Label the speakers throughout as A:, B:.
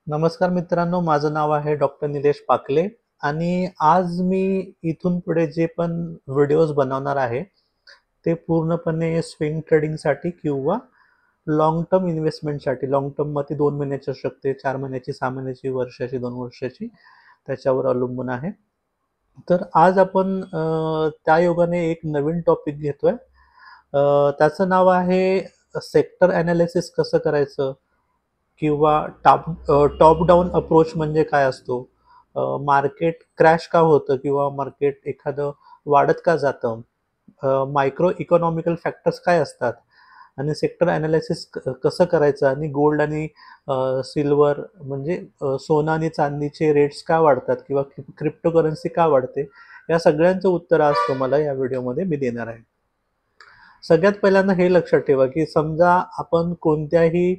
A: नमस्कार मित्रांनो, माझं नाव आहे डॉक्टर निलेश पाकले आणि आज मी इथून पुढे जे पण व्हिडिओज बनवणार आहे, ते पूर्णपणे स्विंग ट्रेडिंगसाठी किंवा लाँग टर्म इन्व्हेस्टमेंटसाठी. लाँग टर्ममध्ये 2 महिन्याची असू शकते, 4 महिन्याची, 6 महिन्याची, वर्षाची, 2 वर्षाची, त्याच्यावर अवलंबून आहे. तर आज आपण त्या योगाने एक नवीन टॉपिक घेतोय. त्याचं नाव आहे सेक्टर ॲनालिसिस कसं करायचं किंवा टॉप डाउन अप्रोच म्हणजे काय असतो, मार्केट क्रॅश का होतं किंवा मार्केट एखादं वाढत का जातं, मायक्रो इकॉनॉमिकल फॅक्टर्स काय असतात आणि सेक्टर ॲनालिसिस कसं करायचं आणि गोल्ड आणि सिल्वर म्हणजे सोनं आणि चांदीचे रेट्स का वाढतात किंवा क्रिप्टोकरन्सी का वाढते, या सगळ्यांचं उत्तर आज तुम्हाला या व्हिडिओमध्ये मी देणार आहे. सगळ्यात पहिल्यांदा हे लक्षात ठेवा, की समजा आपण कोणत्याही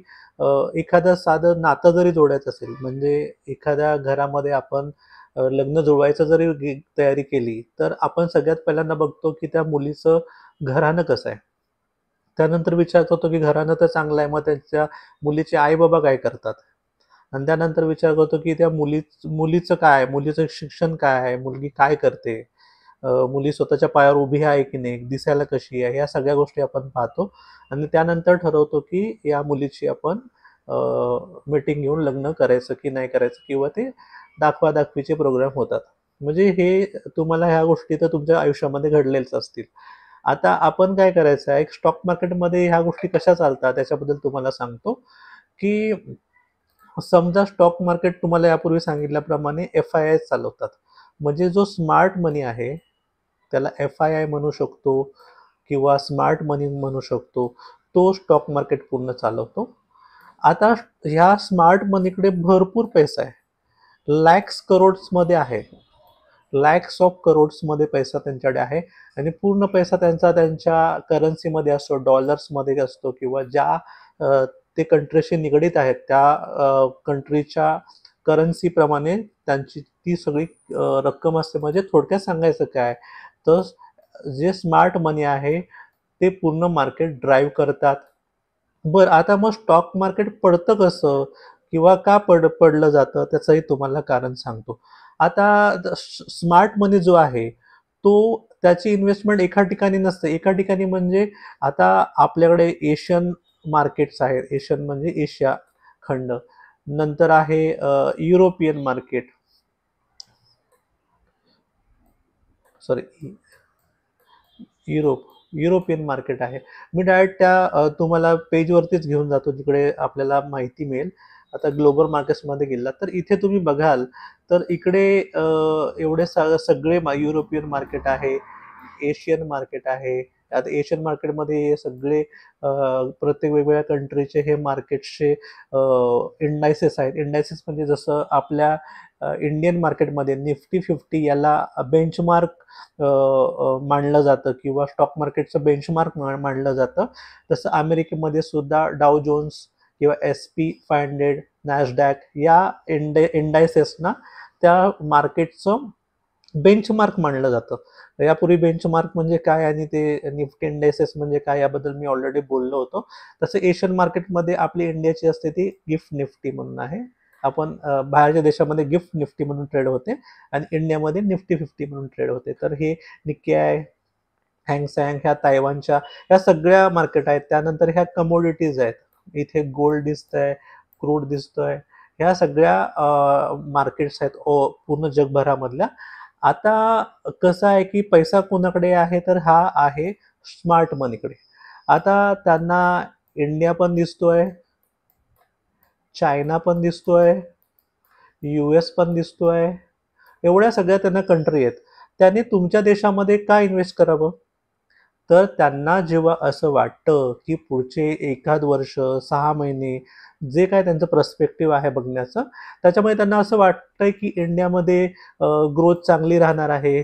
A: एखादं साधं नातं जरी जोडायचं असेल, म्हणजे एखाद्या घरामध्ये आपण लग्न जुळवायचं जरी तयारी केली, तर आपण सगळ्यात पहिल्यांदा बघतो, की त्या मुलीचं घराणं कसं आहे. त्यानंतर विचार करतो, की घराणं तर चांगलं आहे, मग त्यांच्या मुलीचे आई-बाबा काय करतात? आणि त्यानंतर विचार करतो, की त्या मुलीचं काय आहे? मुलीचं शिक्षण काय आहे? मुलगी काय करते? मुली स्वतःच्या पायावर उभी आहे की नाही, दिसायला कशी आहे, या सगळ्या गोष्टी आपण पाहतो आणि त्यानंतर ठरवतो की या मुलीची आपण मीटिंग घेऊन लग्न करायचं की नाही करायचं किंवा ते दाखवादाखवीचे प्रोग्राम होतात. म्हणजे हे तुम्हाला ह्या गोष्टी तर तुमच्या आयुष्यामध्ये घडलेल्याच असतील. आता आपण काय करायचं आहे, एक स्टॉक मार्केटमध्ये ह्या गोष्टी कशा चालतात त्याच्याबद्दल तुम्हाला सांगतो, की समजा स्टॉक मार्केट तुम्हाला यापूर्वी सांगितल्याप्रमाणे एफ-आय-आय चालवतात. म्हणजे जो स्मार्ट मनी आहे, त्याला एफ-आय-आय म्हणू शकतो किंवा स्मार्ट मनी म्हणू शकतो. तो स्टॉक मार्केट पूर्ण चालवतो. आता ह्या स्मार्ट मनीकडे भरपूर पैसा आहे. लॅक्स करोड्समध्ये आहे. लॅक्स ऑफ करोड्समध्ये पैसा त्यांच्याकडे आहे आणि पूर्ण पैसा त्यांचा त्यांच्या करन्सीमध्ये असतो, डॉलर्समध्ये असतो किंवा ज्या ते कंट्रीशी निगडीत आहेत त्या कंट्रीच्या करन्सीप्रमाणे त्यांची ती सगळी रक्कम असते. म्हणजे थोडक्यात सांगायचं काय, तर जे स्मार्ट मनी आहे ते पूर्ण मार्केट ड्राईव्ह करतात. बरं, आता मग स्टॉक मार्केट पडतं कसं किंवा का पडलं जातं त्याचंही तुम्हाला कारण सांगतो. आता स्मार्ट मनी जो आहे, तो त्याची इन्व्हेस्टमेंट एका ठिकाणी नसते. एका ठिकाणी म्हणजे आता आपल्याकडे एशियन मार्केट्स आहेत. एशियन म्हणजे एशिया खंड. नंतर आहे European market, sorry Europe European market आहे. मी डायरेक्ट त्या तुम्हाला पेजवरतीच घेऊन जातो जिकडे आपल्याला माहिती मिळेल. आता ग्लोबल मार्केट्समध्ये गेलात तर इथे तुम्ही बघाल तर इकडे एवढे सगळे युरोपियन मार्केट आहे, एशियन मार्केट आहे. आता एशियन मार्केटमध्ये हे सगळे प्रत्येक वेगवेगळ्या कंट्रीचे हे मार्केट्सचे इंडायसेस आहेत. इंडायसेस म्हणजे जसं आपल्या इंडियन मार्केटमध्ये निफ्टी 50 याला बेंचमार्क मानलं जातं किंवा स्टॉक मार्केटचं बेंचमार्क मानलं जातं. तसं अमेरिकेमध्ये सुद्धा डाव जोन्स किंवा SP 500, नॅसडॅक या इंडायसेसना त्या मार्केटचं बेंचमार्क मानलं जातं. यापूर्वी बेंचमार्क म्हणजे काय आणि ते निफ्टी इंडायसेस म्हणजे काय याबद्दल मी ऑलरेडी बोललो होतो. तसं एशियन मार्केटमध्ये आपली इंडियाची असते ती गिफ्ट निफ्टी म्हणून आहे. आपण बाहेरच्या देशामध्ये गिफ्ट निफ्टी म्हणून ट्रेड होते आणि इंडियामध्ये निफ्टी 50 म्हणून ट्रेड होते. तर हे निक्की, हँगसँग ह्या तायवानच्या ह्या सगळ्या मार्केट आहेत. त्यानंतर ह्या कमोडिटीज आहेत. इथे गोल्ड दिसतंय, क्रूड दिसतोय. ह्या सगळ्या मार्केट्स आहेत पूर्ण जगभरामधल्या. आता कसं आहे, की पैसा कोणाकडे आहे, तर हा आहे स्मार्ट मनीकडे. आता त्यांना इंडिया पण दिसतोय, चायना पण दिसतोय, US पण दिसतोय. एवढ्या सगळ्या त्यांना कंट्री आहेत. त्यांनी तुमच्या देशामध्ये का इन्व्हेस्ट करावं? तर त्यांना जेव्हा असं वाटतं, की पुढचे एखाद वर्ष, 6 महिने जे काही त्यांचं पर्स्पेक्टिव्ह आहे बघण्याचं, त्याच्यामुळे त्यांना असं वाटतंय, की इंडियामध्ये ग्रोथ चांगली राहणार आहे.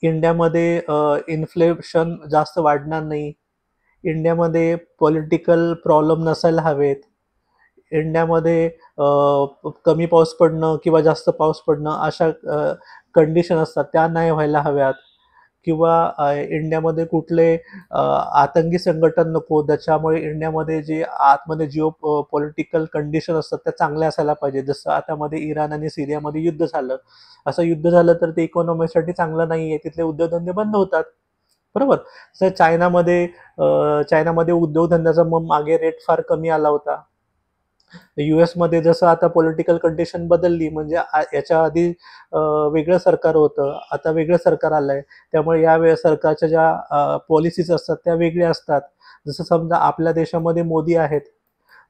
A: इंडियामध्ये इन्फ्लेशन जास्त वाढणार नाही. इंडियामध्ये पॉलिटिकल प्रॉब्लेम नसायला हवेत. इंडियामध्ये कमी पाऊस पडणं किंवा जास्त पाऊस पडणं अशा कंडिशन असतात त्या नाही व्हायला हव्यात. किंवा इंडियामध्ये कुठले आतंकी संघटन नको, त्याच्यामुळे इंडियामध्ये जे आतमध्ये पॉलिटिकल कंडिशन असतात त्या चांगल्या असायला पाहिजे. जसं आता मध्ये इराण आणि सिरियामध्ये युद्ध झालं. असं युद्ध झालं तर ते इकॉनॉमीसाठी चांगलं नाहीये. तिथले उद्योगधंदे बंद होतात. बरोबर? तर चायनामध्ये उद्योगधंद्याचा मग मागे रेट फार कमी आला होता. यूएसमध्ये जसं आता पॉलिटिकल कंडिशन बदलली, म्हणजे याच्या आधी वेगळं सरकार होतं, आता वेगळं सरकार आलंय. त्यामुळे सरकारच्या ज्या पॉलिसीज असतात त्या वेगळ्या असतात. जसं समजा आपल्या देशामध्ये मोदी आहेत,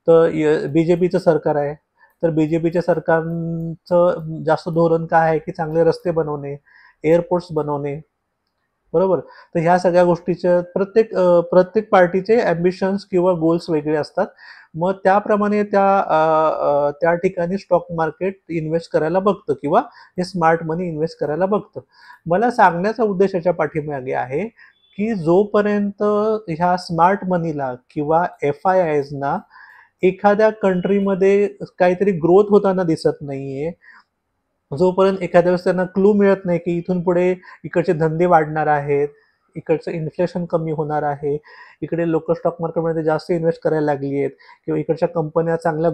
A: तर बीजेपीचं सरकार आहे. तर बीजेपीच्या सरकारचं जास्त धोरण काय आहे की चांगले रस्ते बनवणे, एअरपोर्ट्स बनवणे. बरोबर. तर ह्या सगळ्या गोष्टीच्या प्रत्येक पार्टीचे ॲम्बिशन्स किंवा गोल्स वेगळे असतात. मग त्याप्रमाणे त्या ठिकाणी स्टॉक मार्केट इन्व्हेस्ट करायला बघतं किंवा हे स्मार्ट मनी इन्व्हेस्ट करायला बघतं. मला सांगण्याचा उद्देश याच्या पाठीमागे आहे, की जोपर्यंत ह्या स्मार्ट मनीला किंवा एफ-आय-आयजना एखाद्या कंट्रीमध्ये काहीतरी ग्रोथ होताना दिसत नाहीये, जोपर्यंत एखाद्या वेळेस त्यांना क्लू मिळत नाही, की इथून पुढे इकडचे धंदे वाढणार आहेत, इकडचं इन्फ्लेशन कमी होणार आहे, इकडे लोकं स्टॉक मार्केटमध्ये जास्त इन्व्हेस्ट करायला लागली आहेत किंवा इकडच्या कंपन्या चांगल्या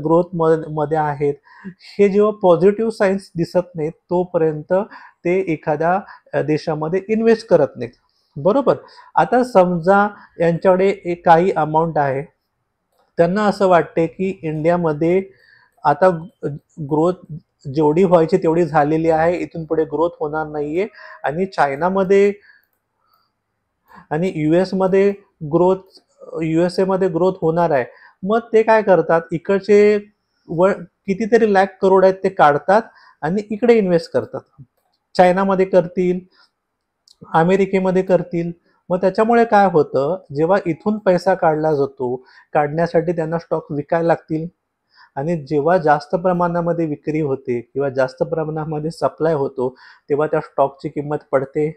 A: मध्ये आहेत. हे जेव्हा पॉझिटिव्ह सायन्स दिसत नाहीत, तोपर्यंत ते एखाद्या देशामध्ये इन्व्हेस्ट करत नाहीत. बरोबर? आता समजा यांच्याकडे एक काही अमाउंट आहे. त्यांना असं वाटते, की इंडियामध्ये आता ग्रोथ जेवढी व्हायची तेवढी झालेली आहे. इथून पुढे ग्रोथ होणार नाहीये आणि चायनामध्ये आणि यूएसएमध्ये ग्रोथ होणार आहे. मग ते काय करतात, इकडचे कितीतरी लाख करोड आहेत ते काढतात आणि इकडे इन्व्हेस्ट करतात. चायनामध्ये करतील, अमेरिकेमध्ये करतील. मग त्याच्यामुळे काय होतं, जेव्हा इथून पैसा काढला जातो, काढण्यासाठी त्यांना स्टॉक विकायला लागतील. आणि जेव्हा जास्त प्रमाणामध्ये विक्री होते किंवा जास्त प्रमाणामध्ये सप्लाय होतो, तेव्हा त्या स्टॉकची किंमत पडते.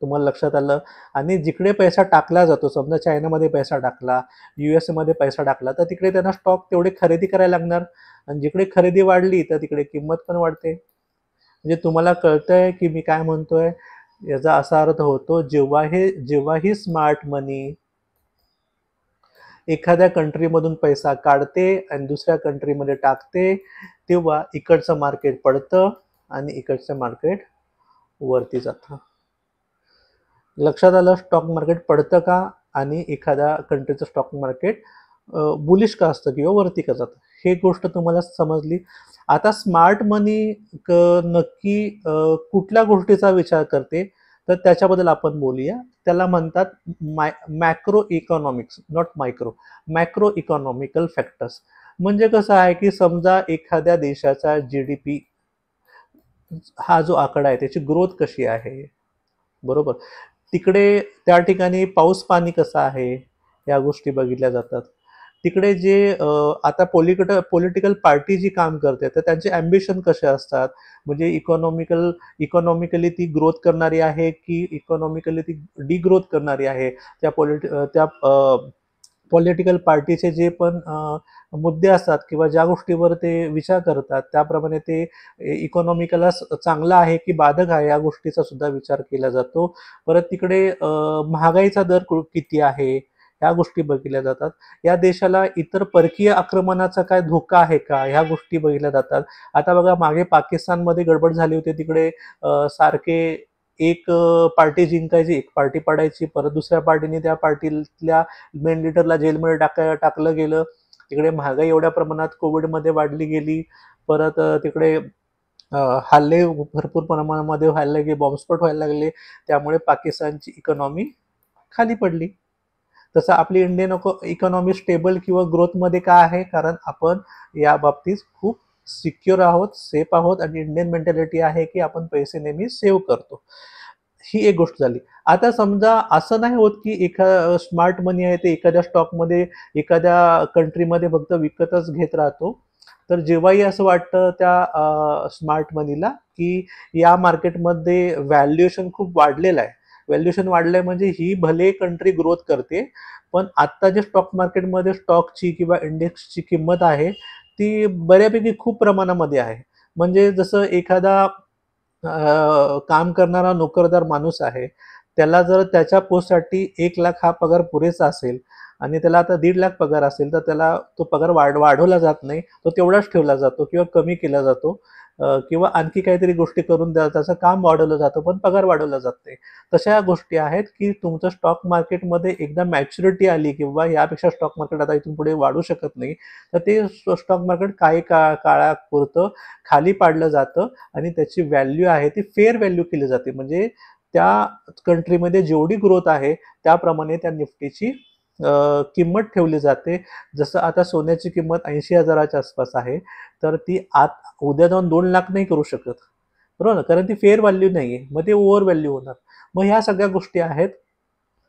A: तुम्हाला लक्षात आलं? आणि जिकडे पैसा टाकला जातो, समजा चायनामध्ये पैसा टाकला, यूएसएमध्ये पैसा टाकला, तर तिकडे त्यांना स्टॉक तेवढे खरेदी करायला लागणार आणि जिकडे खरेदी वाढली, तर तिकडे किंमत पण वाढते. म्हणजे तुम्हाला कळतंय की मी काय म्हणतोय? याचा असा अर्थ होतो, जेव्हाही स्मार्ट मनी एखाद्या कंट्रीमधून पैसा काढते आणि दुसऱ्या कंट्रीमध्ये टाकते, तेव्हा इकडचं मार्केट पडतं आणि इकडचं मार्केट वरती जातं. लक्षात आलं? स्टॉक मार्केट पडतं का आणि एखाद्या कंट्रीचं स्टॉक मार्केट बुलिश का असतं किंवा वरती का जातं, हे गोष्ट तुम्हाला समजली. आता स्मार्ट मनी नक्की कुठल्या गोष्टीचा विचार करते, तर त्याच्याबद्दल आपण बोलूया. त्याला म्हणतात macro economics, not micro. Macro economical factors. म्हणजे कसं आहे, की समजा एखाद्या देशाचा जीडीपी हा जो आकडा आहे त्याची ग्रोथ कशी आहे, बरोबर? तिकडे त्या ठिकाणी पाऊस पाणी कसं आहे, या गोष्टी बघितल्या जातात. तिकडे जे आता पॉलिटिकल पार्टी जी काम करते, तर त्यांचे ॲम्बिशन कसे असतात, म्हणजे इकॉनॉमिकली ती ग्रोथ करणारी आहे की इकॉनॉमिकली ती डिग्रोथ करणारी आहे. त्या पॉलिटिकल पार्टीचे जे पण मुद्दे असतात किंवा ज्या गोष्टीवर ते विचार करतात, त्याप्रमाणे ते इकॉनॉमिकला चांगला आहे की बाधक आहे, या गोष्टीचा सुद्धा विचार केला जातो. परत तिकडे महागाईचा दर किती आहे, ह्या गोष्टी बघितल्या जातात. या देशाला इतर परकीय आक्रमणाचा काय धोका आहे का, ह्या गोष्टी बघितल्या जातात. आता बघा, मागे पाकिस्तानमध्ये गडबड झाली होती. तिकडे सारखे एक पार्टी जिंकायची, एक पार्टी पडायची, परत दुसऱ्या पार्टीने त्या पार्टीतल्या मेन लीडरला जेलमध्ये टाकलं गेलं. तिकडे महागाई एवढ्या प्रमाणात कोविडमध्ये वाढली गेली. परत तिकडे हल्ले भरपूर प्रमाणामध्ये व्हायला लागले, बॉम्बस्फोट व्हायला लागले. त्यामुळे पाकिस्तानची इकॉनॉमी खाली पडली. तसं आपली इंडियन इकॉनॉमी स्टेबल किंवा ग्रोथमध्ये का आहे, कारण आपण या बाबतीत खूप सिक्युअर आहोत, सेफ आहोत आणि इंडियन मेंटॅलिटी आहे की आपण पैसे नेहमी सेव्ह करतो. ही एक गोष्ट झाली. आता समजा असं नाही होत की स्मार्ट मनी आहे ते एखाद्या स्टॉकमध्ये, एखाद्या कंट्रीमध्ये फक्त विकतच घेत राहतो. तर जेव्हाही असं वाटतं त्या स्मार्ट मनीला की या मार्केटमध्ये व्हॅल्युएशन खूप वाढलेलं आहे. व्हॅल्युएशन वाढलंय म्हणजे ही भले कंट्री ग्रोथ करते, पण आत्ता जे स्टॉक मार्केटमध्ये स्टॉकची किंवा इंडेक्सची किंमत आहे, ती बऱ्यापैकी खूप प्रमाणामध्ये आहे. म्हणजे जसं एखादा काम करणारा नोकरदार माणूस आहे, त्याला जर त्याच्या पोस्टसाठी 1 लाख हा पगार पुरेसा असेल आणि त्याला आता 1.5 लाख पगार असेल तर त्याला तो पगार वाढवला जात नाही, तो तेवढाच ठेवला जातो किंवा कमी केला जातो, किंवा आणखी काहीतरी गोष्टी करून त्याचं काम वाढवलं जातं पण पगार वाढवला जात नाही. तशा गोष्टी आहेत की तुमचं स्टॉक मार्केटमध्ये एकदा मॅच्युरिटी आली किंवा यापेक्षा स्टॉक मार्केट आता इथून पुढे वाढू शकत नाही, तर ते स्टॉक मार्केट काही काळापुरतं खाली पाडलं जातं आणि त्याची व्हॅल्यू आहे ती फेअर व्हॅल्यू केली जाते. म्हणजे त्या कंट्रीमध्ये जेवढी ग्रोथ आहे त्याप्रमाणे त्या निफ्टीची किंमत ठेवली जाते. जसं आता सोन्याची किंमत 80,000च्या आसपास आहे, तर ती उद्या जाऊन 2 लाख नाही करू शकत, बरोबर ना, कारण ती फेअर व्हॅल्यू नाही आहे, मग ते ओव्हर व्हॅल्यू होणार. मग ह्या सगळ्या गोष्टी आहेत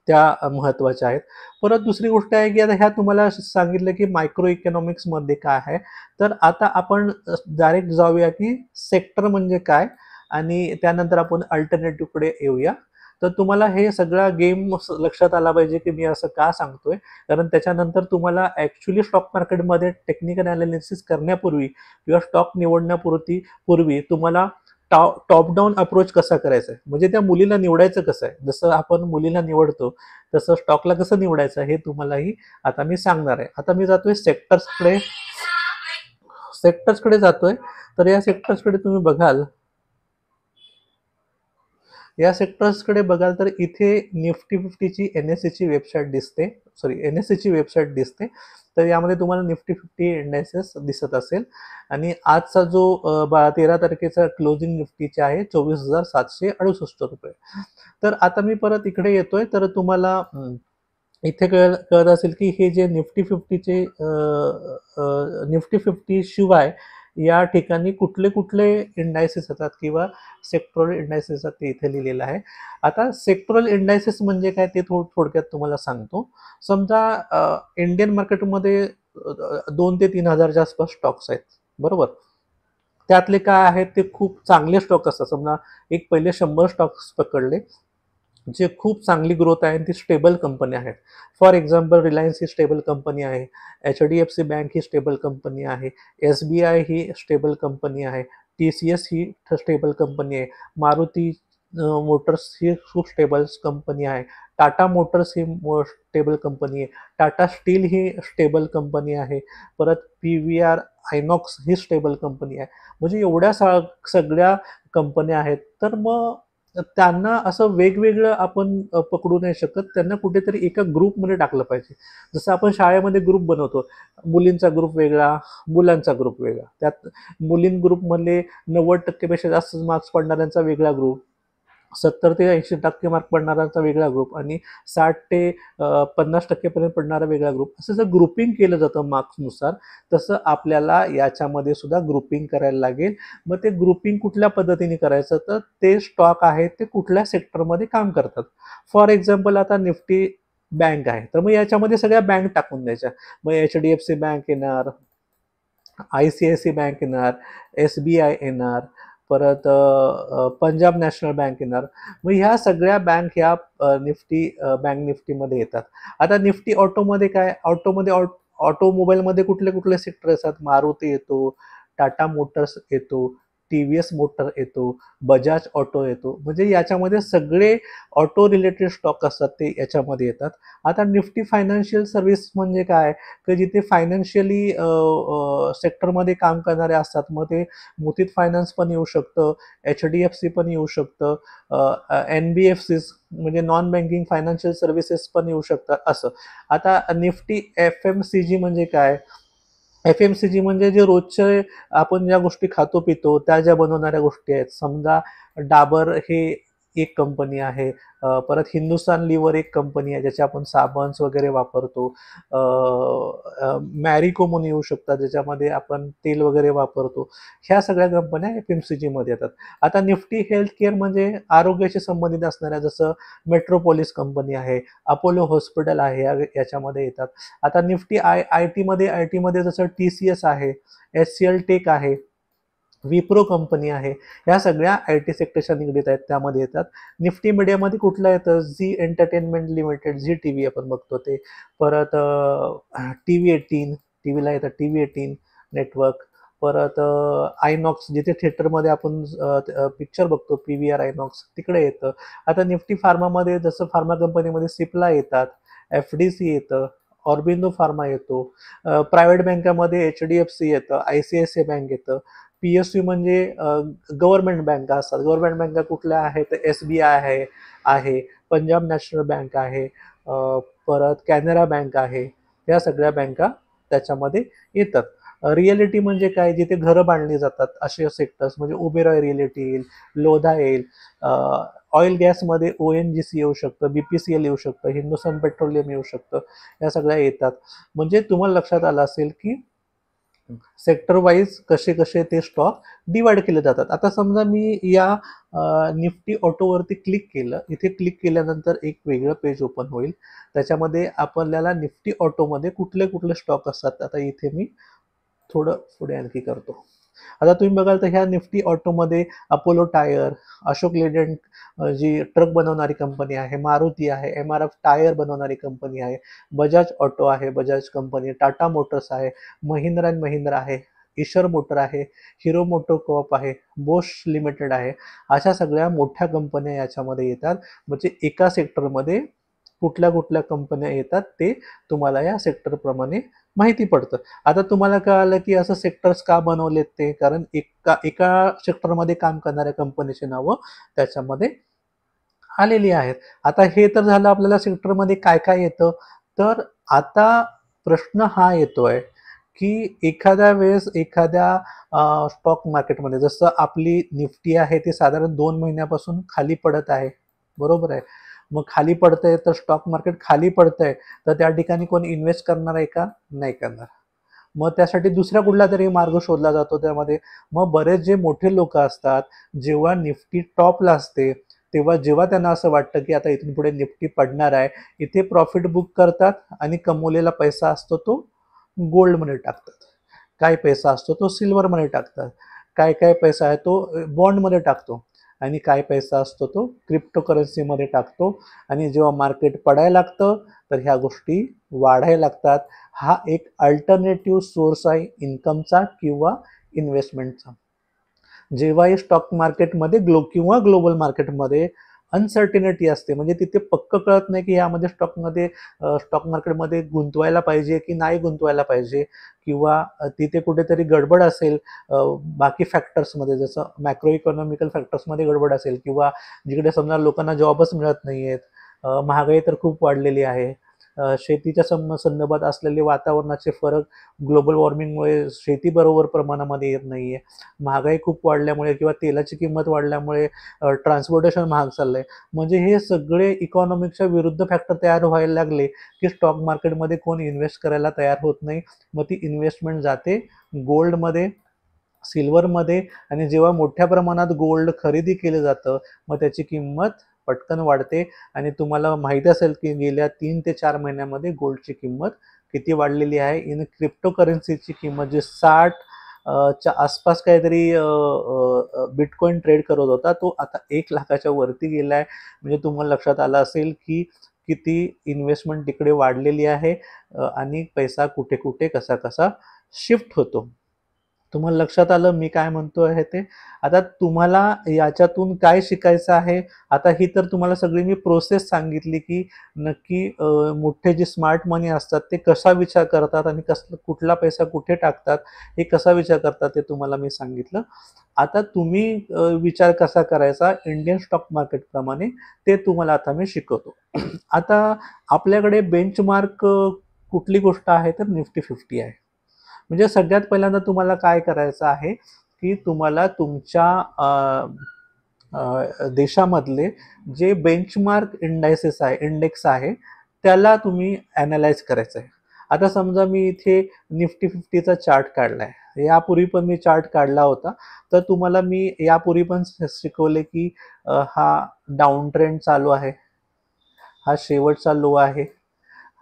A: त्या महत्त्वाच्या आहेत. परत दुसरी गोष्ट आहे की आता ह्या तुम्हाला सांगितलं की मायक्रो इकॉनॉमिक्समध्ये काय आहे, तर आता आपण डायरेक्ट जाऊया की सेक्टर म्हणजे काय आणि त्यानंतर आपण अल्टरनेटिव्हकडे येऊया. तर तुम्हाला हे सगळा गेम लक्षात आला पाहिजे की मी असं का सांगतोय, कारण त्याच्यानंतर तुम्हाला ॲक्च्युअली स्टॉक मार्केटमध्ये टेक्निकल ॲनालिसिस करण्यापूर्वी किंवा स्टॉक निवडण्यापूर्वी तुम्हाला टॉप डाऊन अप्रोच कसा करायचा आहे, म्हणजे त्या मुलीला निवडायचं कसं आहे, जसं आपण मुलीला निवडतो तसं स्टॉकला कसं निवडायचं हे तुम्हालाही आता मी सांगणार आहे. आता मी जातोय सेक्टर्सकडे जातोय. तर या सेक्टर्सकडे तुम्ही बघाल, या सेक्टर्सकडे बघाल तर इथे निफ्टी फिफ्टीची NSEची वेबसाईट दिसते, सॉरी NSEची वेबसाईट दिसते. तर यामध्ये तुम्हाला निफ्टी 50 इंडायसेस दिसत असेल आणि आजचा जो 13 तारखेचा क्लोजिंग निफ्टीचे आहे 24,768 रुपये. तर आता मी परत इकडे येतोय, तर तुम्हाला इथे कळत असेल की हे जे निफ्टी फिफ्टीचे निफ्टी 50 शिवाय या ठिकाणी कुठले कुठले इंडायसेस येतात किंवा सेक्टोरल इंडायसेस येतात ते इथे लिहिलेलं आहे. आता सेक्टोरल इंडायसेस म्हणजे काय ते थोडक्यात तुम्हाला सांगतो. समजा इंडियन मार्केटमध्ये 2 ते 3,000च्या आसपास स्टॉक्स आहेत, बरोबर. त्यातले काय आहेत ते खूप चांगले स्टॉक असतात. समजा एक पहिले 100 स्टॉक्स पकडले जे खूप चांगली ग्रोथ आहे आणि ती स्टेबल कंपनी आहेत. For example Reliance he stable company आहे, HDFC बँक ही स्टेबल कंपनी आहे, SBI ही स्टेबल कंपनी आहे, TCS ही स्टेबल कंपनी आहे, मारुती मोटर्स ही खूप स्टेबल कंपनी आहे, टाटा मोटर्स ही स्टेबल कंपनी आहे, टाटा स्टील ही स्टेबल कंपनी आहे, परत PVR आयनॉक्स ही स्टेबल कंपनी आहे. म्हणजे एवढ्या सगळ्या कंपन्या आहेत. तर मग त्यांना असं वेगवेगळं आपण पकडू नाही शकत. त्यांना कुठेतरी एका ग्रुपमध्ये टाकलं पाहिजे. जसं आपण शाळेमध्ये ग्रुप बनवतो. मुलींचा ग्रुप वेगळा, मुलांचा ग्रुप वेगळा. त्यात ग्रुपमधले 90% पेक्षा जास्त मार्क्स पडणाऱ्यांचा वेगळा ग्रुप, 70 ते 80% मार्क पडणाऱ्यांचा वेगळा ग्रुप आणि 60 ते 50% पर्यंत पडणारा वेगळा ग्रुप. असं जर ग्रुपिंग केलं जातं मार्क्सनुसार, तसं आपल्याला याच्यामध्ये सुद्धा ग्रुपिंग करायला लागेल. मग ते ग्रुपिंग कुठल्या पद्धतीने करायचं, तर ते स्टॉक आहेत ते कुठल्या सेक्टरमध्ये काम करतात. फॉर एक्झाम्पल आता निफ्टी बँक आहे, तर मग याच्यामध्ये सगळ्या बँक टाकून द्यायच्या. मग HDFC बँक येणार, ICICI बँक येणार, SBI येणार, परत पंजाब नॅशनल बँक येणार. मग ह्या सगळ्या बँक ह्या बँक निफ्टीमध्ये येतात. आता निफ्टी ऑटोमध्ये काय, ऑटोमोबाईलमध्ये कुठले कुठले सेक्टर असतात, मारुती येतो, टाटा मोटर्स येतो, TVS मोटर येतो, बजाज ऑटो येतो. म्हणजे याच्यामध्ये सगळे ऑटो रिलेटेड स्टॉक असतात ते याच्यामध्ये येतात. आता निफ्टी फायनान्शियल सर्व्हिस म्हणजे काय, की जिथे फायनान्शियली सेक्टरमध्ये काम करणारे असतात. मग ते मुथूट फायनान्स पण येऊ शकतं, HDFC पण येऊ शकतं, NBFCs म्हणजे नॉन बँकिंग फायनान्शियल सर्व्हिसेस पण येऊ शकतात असं. आता निफ्टी FMCG म्हणजे काय, FMCG म्हणजे जे रोजचे आपण ज्या गोष्टी खातो पितो त्या ज्या बनवणाऱ्या गोष्टी आहेत. समजा डाबर हे एक कंपनी आहे, परत हिंदुस्तान लिव्हर एक कंपनी आहे ज्याच्या आपण साबन्स वगैरे वापरतो, मॅरिको म्हणून येऊ शकतात ज्याच्यामध्ये आपण तेल वगैरे वापरतो. ह्या सगळ्या कंपन्या FMCG मध्ये येतात. आता निफ्टी हेल्थ केअर म्हणजे आरोग्याशी संबंधित असणाऱ्या, जसं मेट्रोपोलिस कंपनी आहे, अपोलो हॉस्पिटल आहे, याच्यामध्ये येतात. आता निफ्टी आय टीमध्ये जसं TCS आहे, HCL टेक आहे, विप्रो कंपनी आहे, ह्या सगळ्या IT सेक्टरच्या निगडीत आहेत, त्यामध्ये येतात. निफ्टी मीडियामध्ये कुठलं येतं, Zee entertainment limited, Zee TV आपण बघतो ते, परत TV18, टीव्हीला येतं TV18 नेटवर्क, परत आयनॉक्स, जिथे थिएटरमध्ये आपण पिक्चर बघतो, PVR आयनॉक्स तिकडे येतं. आता निफ्टी फार्मामध्ये जसं फार्मा कंपनीमध्ये सिप्ला येतात, FDC येतं, ऑर्बिंदो फार्मा येतो, प्रायव्हेट बँकामध्ये HDFC येतं, ICICI बँक येतं. PSU म्हणजे गव्हर्नमेंट बँका असतात. गव्हर्नमेंट बँका कुठल्या आहेत? तर SBI आहे, पंजाब नॅशनल बँक आहे, परत कॅनरा बँक आहे. या सगळ्या बँका त्याच्यामध्ये येतात. रिअलिटी म्हणजे काय? जिथे घरं बांधली जातात असे सेक्टर्स म्हणजे ओबेरॉय रिअलिटी येईल, लोधा येईल, ऑइल गॅसमध्ये ONGC येऊ शकतं, BPCL येऊ शकतं, हिंदुस्थान पेट्रोलियम येऊ शकतं. या सगळ्या येतात. म्हणजे तुम्हाला लक्षात आलं असेल की सेक्टर वाईज कसे कसे ते स्टॉक डिवाइड केले जातात. आता समजा मी या निफ्टी ऑटोवरती क्लिक केलं. इथे क्लिक केल्यानंतर एक वेगळं पेज ओपन होईल. त्याच्यामध्ये आपल्याला निफ्टी ऑटोमध्ये कुठले कुठले स्टॉक असतात. आता इथे मी थोडं पुढे आणखी करतो. आता तुम्ही बघाल तर ह्या निफ्टी ऑटोमध्ये अपोलो टायर, अशोक लेलँड जी ट्रक बनवणारी कंपनी आहे, मारुती आहे, MRF टायर बनवणारी कंपनी आहे, बजाज ऑटो आहे, बजाज कंपनी, टाटा मोटर्स आहे, महिंद्रा अँड महिंद्रा आहे, ईशर मोटर आहे, हिरो मोटो कॉप आहे, बोश लिमिटेड आहे. अशा सगळ्या मोठ्या कंपन्या याच्यामध्ये येतात. म्हणजे एका सेक्टरमध्ये कुठल्या कुठल्या कंपन्या येतात ते तुम्हाला या सेक्टरप्रमाणे माहिती पडतं. आता तुम्हाला कळालं की असं सेक्टर्स का बनवलेत ते, कारण एका एका सेक्टरमध्ये काम करणाऱ्या कंपनीची नावं त्याच्यामध्ये आलेली आहेत. आता हे तर झालं आपल्याला सेक्टरमध्ये काय काय येतं. तर आता प्रश्न हा येतोय की एखाद्या वेळेस एखाद्या स्टॉक मार्केटमध्ये जसं आपली निफ्टी आहे ती साधारण 2 महिन्यापासून खाली पडत आहे, बरोबर आहे. मग खाली पडतंय तर स्टॉक मार्केट खाली पडतंय, तर त्या ठिकाणी कोण इन्व्हेस्ट करणार आहे का? नाही करणार. मग त्यासाठी दुसरा कुठला तरी मार्ग शोधला जातो त्यामध्ये. मग बरेच जे मोठे लोक असतात, जेव्हा निफ्टी टॉपला असते, तेव्हा जेव्हा त्यांना असं वाटतं की आता इथून पुढे निफ्टी पडणार आहे, इथे प्रॉफिट बुक करतात आणि कमवलेला पैसा असतो तो गोल्डमध्ये टाकतात. काय पैसा असतो तो सिल्वरमध्ये टाकतात. काय काय पैसा आहे तो बॉन्डमध्ये टाकतो आणि काय पैसा असतो तो क्रिप्टोकरन्सीमध्ये टाकतो. आणि जेव्हा मार्केट पडायला लागतं तर ह्या गोष्टी वाढायला लागतात. हा एक अल्टरनेटिव्ह सोर्स आहे इन्कमचा किंवा इन्व्हेस्टमेंटचा. जेव्हाही स्टॉक मार्केटमध्ये किंवा ग्लोबल मार्केटमध्ये अनसर्टिनिटी असते, म्हणजे तिथे पक्क कळत नाही की यामध्ये स्टॉक मार्केटमध्ये गुंतवायला पाहिजे की नाही गुंतवायला पाहिजे, किंवा तिथे कुठेतरी गडबड असेल, बाकी फॅक्टर्समध्ये जसं मॅक्रो इकॉनॉमिकल फॅक्टर्समध्ये गडबड असेल, किंवा जिकडे समजा लोकांना जॉबच मिळत नाही आहेत, महागाई तर खूप वाढलेली आहे, शेतीच्या संदर्भात असलेले वातावरणाचे फरक ग्लोबल वॉर्मिंगमुळे शेती बरोबर प्रमाणामध्ये येत नाही आहे, महागाई खूप वाढल्यामुळे किंवा तेलाची किंमत वाढल्यामुळे ट्रान्सपोर्टेशन महाग चाललं आहे. म्हणजे हे सगळे इकॉनॉमिकच्या विरुद्ध फॅक्टर तयार व्हायला लागले की स्टॉक मार्केटमध्ये कोण इन्व्हेस्ट करायला तयार होत नाही. मग ती इन्व्हेस्टमेंट जाते गोल्डमध्ये, सिल्वरमध्ये. आणि जेव्हा मोठ्या प्रमाणात गोल्ड खरेदी केलं जातं मग त्याची किंमत पटकन वाढते. आणि तुम्हाला माहिती असेल की गेल्या 3 ते 4 महिन्यामध्ये गोल्डची किंमत किती वाढलेली आहे. इन क्रिप्टोकरन्सीची किंमत जे 60 च्या आसपास काहीतरी बिटकॉइन ट्रेड करत होता, तो आता 1 लाखाच्या वरती गेला आहे. म्हणजे तुम्हाला लक्षात आलं असेल की किती इन्व्हेस्टमेंट तिकडे वाढलेली आहे आणि पैसा कुठे कुठे कसा कसा शिफ्ट होतो. तुम्हाला लक्षात आलं मी काय म्हणतो आहे ते. आता तुम्हाला याच्यातून काय शिकायचं आहे. आता ही तर तुम्हाला सगळी मी प्रोसेस सांगितली की नक्की मोठे जे स्मार्ट मनी असतात ते कसा विचार करतात आणि कुठला पैसा कुठे टाकतात, हे कसा विचार करतात ते तुम्हाला मी सांगितलं. आता तुम्ही विचार कसा करायचा इंडियन स्टॉक मार्केटप्रमाणे ते तुम्हाला आता मी शिकवतो. आता आपल्याकडे बेंचमार्क कुठली गोष्ट आहे तर निफ्टी 50 आहे. म्हणजे सगळ्यात पहिल्यांदा तुम्हाला काय करायचं आहे की तुम्हाला तुमच्या देशामधले जे बेंचमार्क इंडेक्स आहे त्याला तुम्ही ॲनालाइज करायचं आहे. आता समजा मी इथे निफ्टी 50चा चार्ट काढला आहे. यापूर्वी पण मी चार्ट काढला होता. तर तुम्हाला मी यापूर्वी पण शिकवले की हा डाऊन ट्रेंड चालू आहे, हा शेवटचा लो आहे,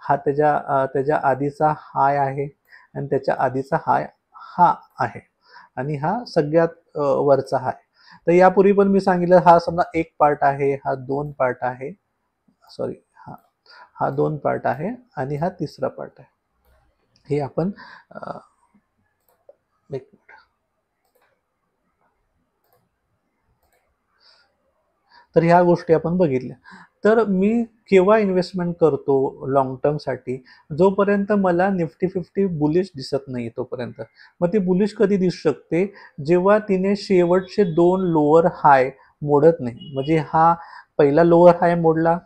A: हा त्याच्या आधीचा हाय आहे आणि त्याच्या आधीचा हाय हा आहे आणि हा सगळ्यात वरचा हाय. तर यापूर्वी पण मी सांगितलं हा समजा एक पार्ट आहे, हा 2 पार्ट आहे, सॉरी हा हा 2 पार्ट आहे आणि हा तिसरा पार्ट आहे. हे आपण एक मिनिट. तर ह्या गोष्टी आपण बघितल्या. तर मी केव्हा इन्व्हेस्टमेंट करतो लाँग टर्मसाठी, जोपर्यंत मला निफ्टी 50 बुलिश दिसत नाही तोपर्यंत. मग ती बुलिश कधी दिसू शकते, जेव्हा तिने शेवटचे 2 लोअर हाय मोडत नाही. म्हणजे हा पहिला लोअर हाय मोडला,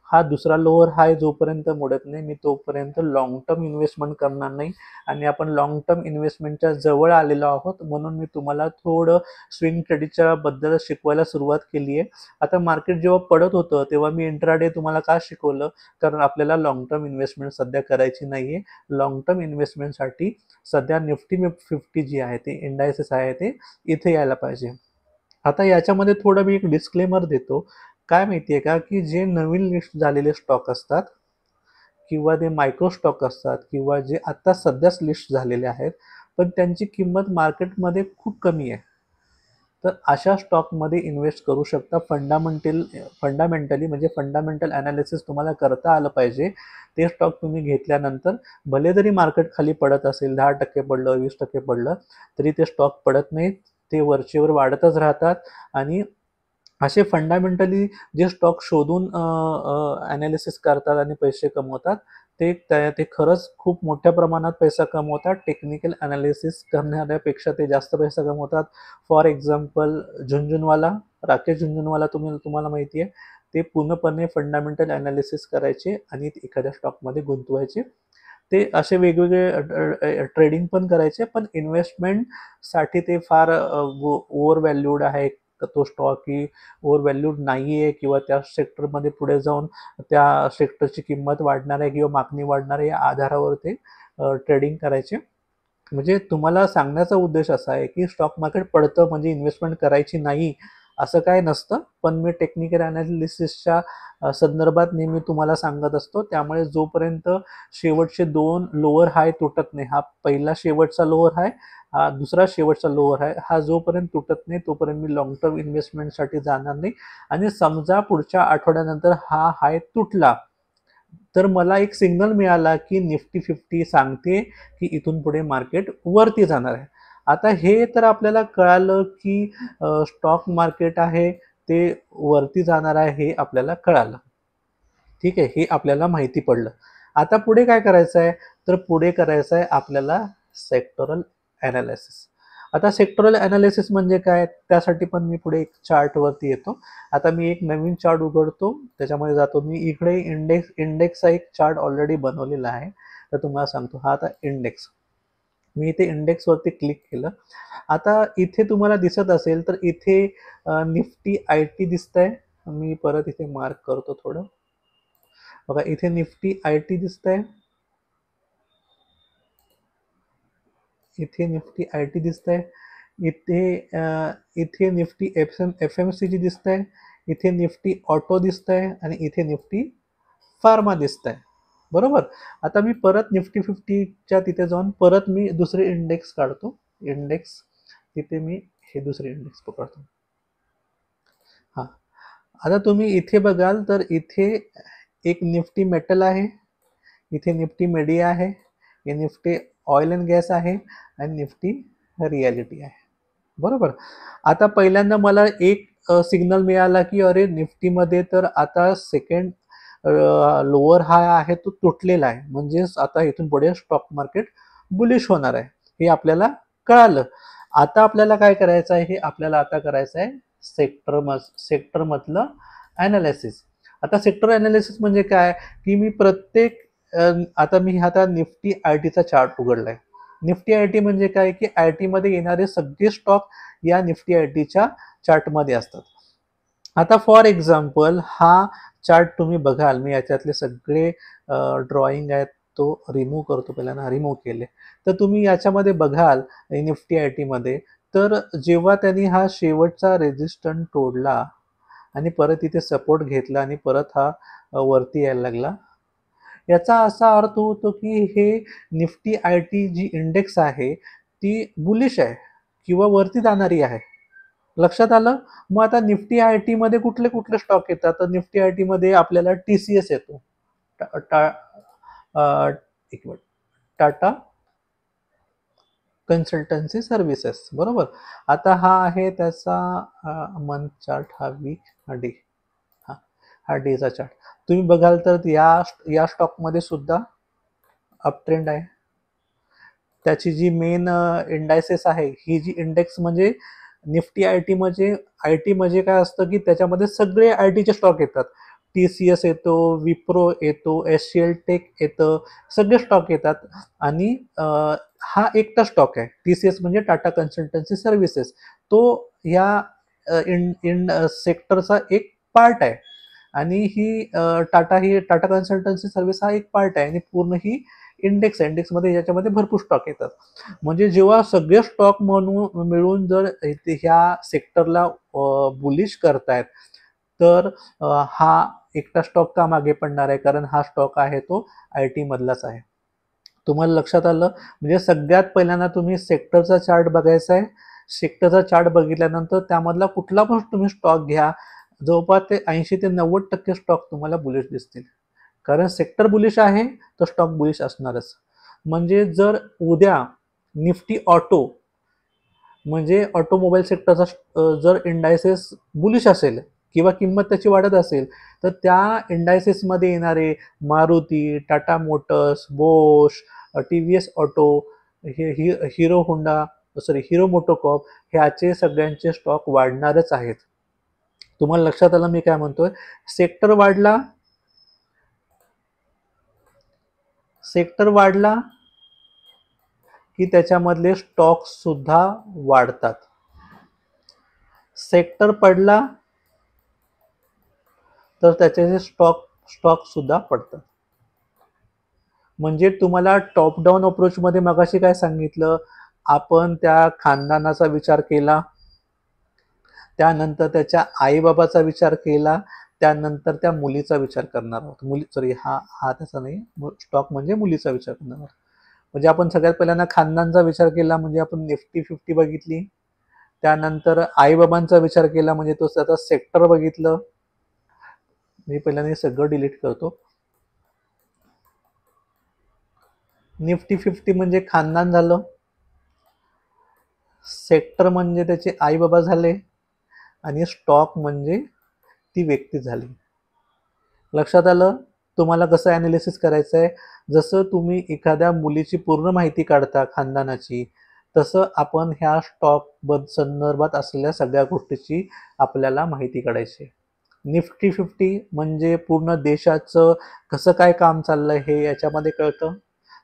A: हा दुसरा लोअर हाय जोपर्यंत मोडत नाही, मी तोपर्यंत लाँग टर्म इन्व्हेस्टमेंट करणार नाही. आणि आपण लाँग टर्म इन्व्हेस्टमेंटच्या जवळ आलेलो आहोत, म्हणून मी तुम्हाला थोडं स्विंग ट्रेडिंगच्या बद्दल शिकवायला सुरुवात केली आहे. आता मार्केट जेव्हा पडत होतं तेव्हा मी इंट्राडे तुम्हाला का शिकवलं, कारण आपल्याला लाँग टर्म इन्व्हेस्टमेंट सध्या करायची नाही आहे. लाँग टर्म इन्व्हेस्टमेंटसाठी सध्या निफ्टी 50 जी आहे ते इंडायसेस आहे ते इथे यायला पाहिजे. आता याच्यामध्ये थोडं मी एक डिस्क्लेमर देतो. काय माहिती आहे का, की जे नवीन लिस्ट झालेले स्टॉक असतात किंवा ते मायक्रो स्टॉक असतात किंवा जे आत्ता सध्याच लिस्ट झालेले आहेत, पण त्यांची किंमत मार्केटमध्ये खूप कमी आहे. तर अशा स्टॉकमध्ये इन्व्हेस्ट करू शकता. फंडामेंटली म्हणजे फंडामेंटल ॲनालिसिस तुम्हाला करता आलं पाहिजे. ते स्टॉक तुम्ही घेतल्यानंतर भले जरी मार्केट खाली पडत असेल, 10% पडलं, 20% पडलं, तरी ते स्टॉक पडत नाहीत. ते वरचेवर वाढतच राहतात. आणि असे फंडामेंटली जे स्टॉक शोधून ॲनालिसिस करतात आणि पैसे कमवतात, ते खरंच खूप मोठ्या प्रमाणात पैसा कमवतात. टेक्निकल ॲनालिसिस करणाऱ्यापेक्षा ते जास्त पैसा कमवतात. फॉर एक्झाम्पल झुनझुनवाला, राकेश झुनझुनवाला तुम्हाला माहिती आहे. ते पूर्णपणे फंडामेंटल ॲनालिसिस करायचे आणि एखाद्या स्टॉकमध्ये गुंतवायचे. ते असे वेगवेगळे ट्रेडिंग पण करायचे, पण इन्व्हेस्टमेंटसाठी ते फार ओव्हर व्हॅल्यूड आहे. तो स्टॉक ही ओव्हर व्हॅल्यूड नाही आहे किंवा त्या सेक्टरमध्ये पुढे जाऊन त्या सेक्टरची किंमत वाढणार आहे किंवा मागणी वाढणार आहे या आधारावर ते ट्रेडिंग करायचे. म्हणजे तुम्हाला सांगण्याचा उद्देश असा आहे की स्टॉक मार्केट पडतं म्हणजे इन्व्हेस्टमेंट करायची नाही, असं काय नसतं. पण मी टेक्निकल ॲनालिसिसच्या संदर्भात नेहमी तुम्हाला सांगत असतो. त्यामुळे जोपर्यंत शेवटचे 2 लोअर हाय तुटत नाही, हा पहिला शेवटचा लोअर हाय, हा दुसरा शेवटचा लोअर हाय, हा जोपर्यंत तुटत नाही तोपर्यंत मी लाँग टर्म इन्व्हेस्टमेंटसाठी जाणार नाही. आणि समजा पुढच्या आठवड्यानंतर हा हाय तुटला, तर मला एक सिग्नल मिळाला की निफ्टी 50 सांगते की इथून पुढे मार्केट वरती जाणार आहे. आता हे तर आपल्याला कळालं की स्टॉक मार्केट आहे ते वरती जाणार आहे, हे आपल्याला कळालं. ठीक आहे, हे आपल्याला माहिती पडलं. आता पुढे काय करायचं आहे, तर पुढे करायचं आहे आपल्याला सेक्टोरल ॲनालिसिस. आता सेक्टोरल ॲनालिसिस म्हणजे काय, त्यासाठी पण मी पुढे एक चार्टवरती येतो. आता मी एक नवीन चार्ट उघडतो, त्याच्यामध्ये जातो मी. इकडे इंडेक्सचा एक चार्ट ऑलरेडी बनवलेला आहे, तर तुम्हाला सांगतो. हा आता इंडेक्स, मी इथे इंडेक्सवरती क्लिक केलं. आता इथे तुम्हाला दिसत असेल तर इथे निफ्टी आय टी दिसतंय. मी परत इथे मार्क करतो थोडं. बघा इथे निफ्टी आय टी दिसतंय, इथे निफ्टी आय टी दिसतंय, इथे इथे निफ्टी एफ एम सी जी दिसतंय, इथे निफ्टी ऑटो दिसतंय आणि इथे निफ्टी फार्मा दिसतंय. बरोबर. आता मी परत निफ्टी 50च्या तिथे जाऊन परत मी दुसरे इंडेक्स काढतो. इंडेक्स, तिथे मी हे दुसरे इंडेक्स पकडतो. हां. आता तुम्ही इथे बघाल तर इथे एक निफ्टी मेटल आहे, इथे निफ्टी मीडिया आहे, हे निफ्टी ऑइल अँड गॅस आहे आणि निफ्टी रिॲलिटी आहे. बरोबर. आता पहिल्यांदा मला एक सिग्नल मिळाला की अरे निफ्टीमध्ये तर आता सेकंड लोअर हाय आहे तो तुटलेला आहे, म्हणजेच आता इथून पुढे स्टॉक मार्केट बुलिश होणार आहे, हे आपल्याला कळालं. आता आपल्याला काय करायचं आहे, हे आपल्याला आता करायचं आहे सेक्टरमधलं ॲनालिसिस. आता सेक्टर ॲनालिसिस म्हणजे काय, की मी प्रत्येक आता मी आता निफ्टी आय टीचा चार्ट उघडलाय. निफ्टी आय टी म्हणजे काय, की आय टीमध्ये येणारे सगळे स्टॉक या निफ्टी आय टीच्या चार्टमध्ये असतात. आता फॉर एक्झाम्पल हा चार्ट तुम्ही बघाल, मी याच्यातले सगळे ड्रॉइंग आहेत तो रिमूव्ह करतो. पहिल्यांदा रिमूव्ह केले तर तुम्ही याच्यामध्ये बघाल निफ्टी आय टीमध्ये, तर जेव्हा त्यांनी हा शेवटचा रेजिस्टन्स तोडला आणि परत इथे सपोर्ट घेतला आणि परत हा वरती यायला लागला, याचा असा अर्थ होतो की हे निफ्टी आय टी जी इंडेक्स आहे ती बुलिश आहे किंवा वरती जाणारी आहे. लक्षात आलं. मग आता निफ्टी आय टी मध्ये कुठले कुठले स्टॉक येतात, तर निफ्टी आय टी मध्ये आपल्याला TCS येतो, एक मिनिट, टाटा कन्सल्टन्सी सर्व्हिसेस. बरोबर. आता हा आहे त्याचा मंथ चार्ट, हा वीक, हा डे. हा डेचा चार्ट. तुम्ही बघाल तर या स्टॉकमध्ये सुद्धा अप ट्रेंड आहे. त्याची जी मेन इंडायसेस आहे, ही जी इंडेक्स म्हणजे निफ्टी आय टी म्हणजे काय असतं की त्याच्यामध्ये सगळे आय टीचे स्टॉक येतात. TCS येतो, विप्रो येतो, एससीएल टेक येतं, सगळे स्टॉक येतात. आणि हा एकटा स्टॉक आहे. TCS म्हणजे टाटा कन्सल्टन्सी सर्व्हिसेस. तो या इन इन सेक्टरचा एक पार्ट आहे. आणि ही टाटा कन्सल्टन्सी सर्व्हिस हा एक पार्ट आहे आणि पूर्ण ही इंडेक्समध्ये याच्यामध्ये भरपूर स्टॉक येतात. म्हणजे जेव्हा सगळे स्टॉक म्हणून मिळून जर ह्या सेक्टरला बुलिश करतायत, तर हा एकटा स्टॉक का मागे पडणार आहे? कारण हा स्टॉक आहे तो आय टी मधलाच आहे. तुम्हाला लक्षात आलं? म्हणजे सगळ्यात पहिल्यांदा तुम्ही सेक्टरचा चार्ट बघायचा आहे. सेक्टरचा चार्ट बघितल्यानंतर त्यामधला कुठला पण तुम्ही स्टॉक घ्या, जवळपास ते 80 ते 90% स्टॉक तुम्हाला बुलिश दिसतील. कारण सेक्टर बुलिश आहे तर स्टॉक बुलिश असणारच. म्हणजे जर उद्या निफ्टी ऑटो म्हणजे ऑटोमोबाईल सेक्टरचा जर इंडायसेस बुलिश असेल किंवा किंमत त्याची वाढत असेल, तर त्या इंडायसेसमध्ये येणारे मारुती, टाटा मोटर्स, बोश, TVS auto, hero Honda, sorry hero MotoCorp, ह्याचे सगळ्यांचे स्टॉक वाढणारच आहेत. तुम्हाला लक्षात आलं मी काय म्हणतोय? सेक्टर वाढला सेक्टर वाढला की त्याच्यामधले स्टॉक सुद्धा वाढतात. सेक्टर पडला तर त्याचे स्टॉक सुद्धा पडतात. म्हणजे तुम्हाला टॉप डाऊन अप्रोचमध्ये मगाशी काय सांगितलं, आपण त्या खानदानाचा विचार केला, त्यानंतर त्याच्या आईबाबाचा विचार केला, त्यानंतर त्या मुलीचा विचार करणार आहोत. सॉरी, हा हा त्याचा नाही, स्टॉक म्हणजे मुलीचा विचार करणार आहोत. म्हणजे आपण सगळ्यात पहिल्यांदा खानदानचा विचार केला म्हणजे आपण निफ्टी 50 बघितली, त्यानंतर आईबाबांचा विचार केला म्हणजे तो त्याचा सेक्टर बघितलं. मी पहिल्यांदा हे सगळं डिलीट करतो. निफ्टी 50 म्हणजे खानदान झालं, सेक्टर म्हणजे त्याचे आई बाबा झाले, आणि स्टॉक म्हणजे ती व्यक्ती झाली. लक्षात आलं? तुम्हाला कसं ॲनालिसिस करायचं आहे? जसं तुम्ही एखाद्या मुलीची पूर्ण माहिती काढता खानदानाची, तसं आपण ह्या स्टॉक संदर्भात असलेल्या सगळ्या गोष्टीची आपल्याला माहिती काढायची. निफ्टी 50 म्हणजे पूर्ण देशाचं कसं काय काम चाललंय हे याच्यामध्ये कळतं.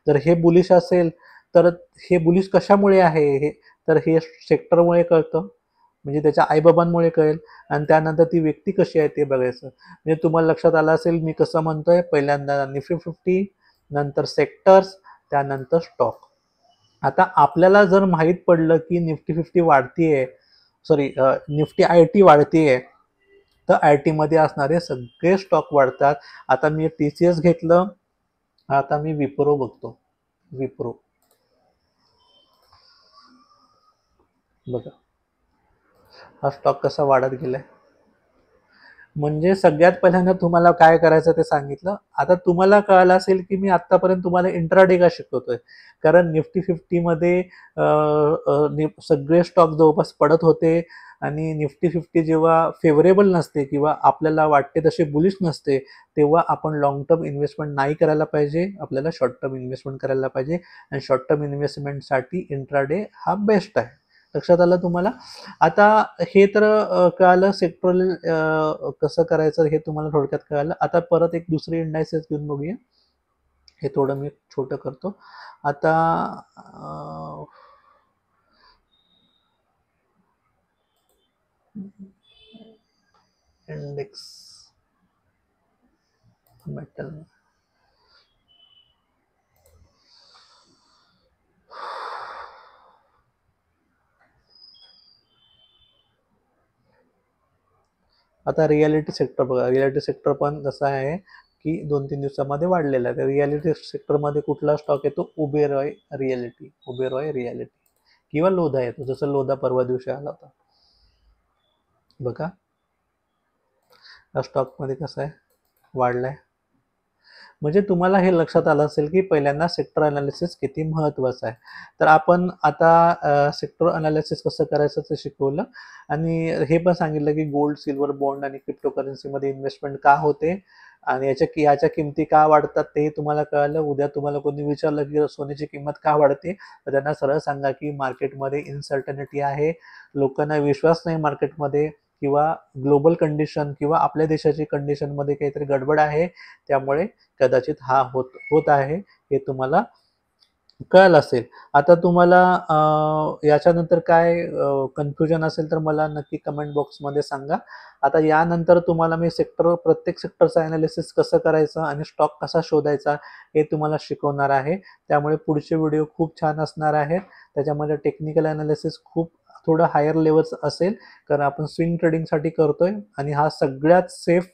A: जर हे बुलिश असेल तर हे बुलिश कशामुळे आहे, तर हे सेक्टरमुळे कळतं. म्हणजे त्याच्या आईबाबांमुळे कळेल, आणि त्यानंतर ती व्यक्ती कशी आहे ते बघायचं. म्हणजे तुम्हाला लक्षात आलं असेल मी कसं म्हणतोय. पहिल्यांदा निफ्टी 50, नंतर सेक्टर्स, त्यानंतर स्टॉक. आता आपल्याला जर माहीत पडलं की निफ्टी 50 वाढतीये, सॉरी निफ्टी आय-टी वाढतीये, तर आय-टी मध्ये असणारे सगळे स्टॉक वाढतात. आता मी TCS घेतलं, आता मी विप्रो बघतो. विप्रो बघा, हा स्टॉक कसा वाढत गेलाय. म्हणजे सगळ्यात पहिल्यांदा तुम्हाला काय करायचं ते सांगितलं. आता तुम्हाला कळालं असेल की मी आतापर्यंत तुम्हाला इंट्राडे का शिकवतोय. कारण निफ्टी 50 मध्ये सगळे स्टॉक जवळपास पडत होते, आणि निफ्टी 50 जेव्हा फेवरेबल नसते किंवा आपल्याला वाटते तसे बुलिश नसते, तेव्हा आपण लॉंग टर्म इन्व्हेस्टमेंट नाही करायला पाहिजे. आपल्याला शॉर्ट टर्म इन्व्हेस्टमेंट करायला पाहिजे, आणि शॉर्ट टर्म इन्व्हेस्टमेंटसाठी इंट्राडे हा बेस्ट आहे. लक्षात आलं तुम्हाला? आता हे तर कळालं सेक्टरल कसं करायचं हे तुम्हाला थोडक्यात कळालं. आता परत एक दुसरी इंडायसेस घेऊन बघूया. हे थोडं मी छोटं करतो. आता इंडेक्स मेटल, आता रियालिटी सेक्टर बघा. रियालिटी सेक्टर पण कसं आहे की 2-3 दिवसामध्ये वाढलेला आहे. रियालिटी सेक्टरमध्ये कुठला स्टॉक येतो? उबेरॉय रियालिटी किंवा लोधा येतो. जसं लोधा परवा दिवशी आला होता बघा. या स्टॉकमध्ये कसं आहे, वाढलाय. म्हणजे तुम्हाला हे लक्षात आलं असेल की पहिल्यांदा सेक्टर अनालिसिस किती महत्त्वाचं आहे. तर आपण आता सेक्टर अनालिसिस कसं करायचं ते शिकवलं आणि हे पण सांगितलं की गोल्ड, सिल्वर, बॉन्ड आणि क्रिप्टोकरन्सीमध्ये इन्व्हेस्टमेंट का होते आणि याच्या किमती का वाढतात तेही तुम्हाला कळालं. उद्या तुम्हाला कोणी विचारलं की सोन्याची किंमत का वाढते, तर त्यांना सरळ सांगा की मार्केटमध्ये इन्सर्टनिटी आहे. लोकांना विश्वास नाही मार्केटमध्ये किंवा ग्लोबल कंडिशन किंवा आपल्या देशाची कंडिशनमध्ये काहीतरी गडबड आहे. त्यामुळे कदाचित हा होत आहे हे तुम्हाला कळालं असेल. आता तुम्हाला याच्यानंतर काय कन्फ्युजन असेल तर मला नक्की कमेंट बॉक्समध्ये सांगा. आता यानंतर तुम्हाला मी प्रत्येक सेक्टरचं ॲनालिसिस कसं करायचं आणि स्टॉक कसा शोधायचा हे तुम्हाला शिकवणार आहे. त्यामुळे पुढचे व्हिडिओ खूप छान असणार आहेत. त्याच्यामध्ये टेक्निकल ॲनालिसिस खूप थोडं हायर लेव्हलचं असेल, कारण आपण स्विंग ट्रेडिंगसाठी करतोय आणि हा सगळ्यात सेफ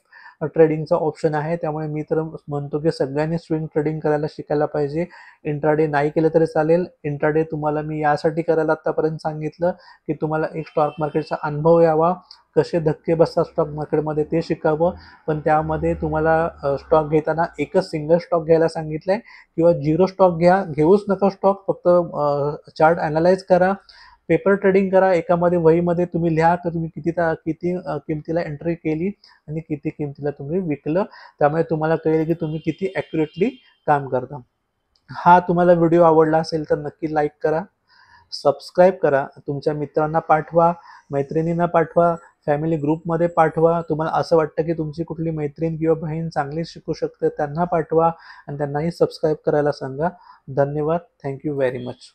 A: ट्रेडिंगचा ऑप्शन आहे. त्यामुळे मी तर म्हणतो की सगळ्यांनी स्विंग ट्रेडिंग करायला शिकायला पाहिजे. इंट्राडे नाही केलं तरी चालेल. इंट्राडे तुम्हाला मी यासाठी करायला आत्तापर्यंत सांगितलं की तुम्हाला एक स्टॉक मार्केटचा अनुभव यावा, कसे धक्के बसतात स्टॉक मार्केटमध्ये ते शिकावं. पण त्यामध्ये तुम्हाला स्टॉक घेताना एकच सिंगल स्टॉक घ्यायला सांगितलंय किंवा 0 स्टॉक घेऊच नका स्टॉक. फक्त चार्ट ॲनालाइज करा, पेपर ट्रेडिंग करा. एकामध्ये वहीमध्ये तुम्ही लिहा की तुम्ही किती किमतीला एंट्री केली आणि किती किमतीला तुम्ही विकलं. त्यामुळे तुम्हाला कळेल की तुम्ही किती ॲक्युरेटली काम करता. हा तुम्हाला व्हिडिओ आवडला असेल तर नक्की लाईक करा, सबस्क्राईब करा, तुमच्या मित्रांना पाठवा, मैत्रिणींना पाठवा, फॅमिली ग्रुपमध्ये पाठवा. तुम्हाला असं वाटतं की तुमची कुठली मैत्रीण किंवा बहीण चांगली शिकू शकते त्यांना पाठवा आणि त्यांनाही सबस्क्राईब करायला सांगा. धन्यवाद. Thank you very much.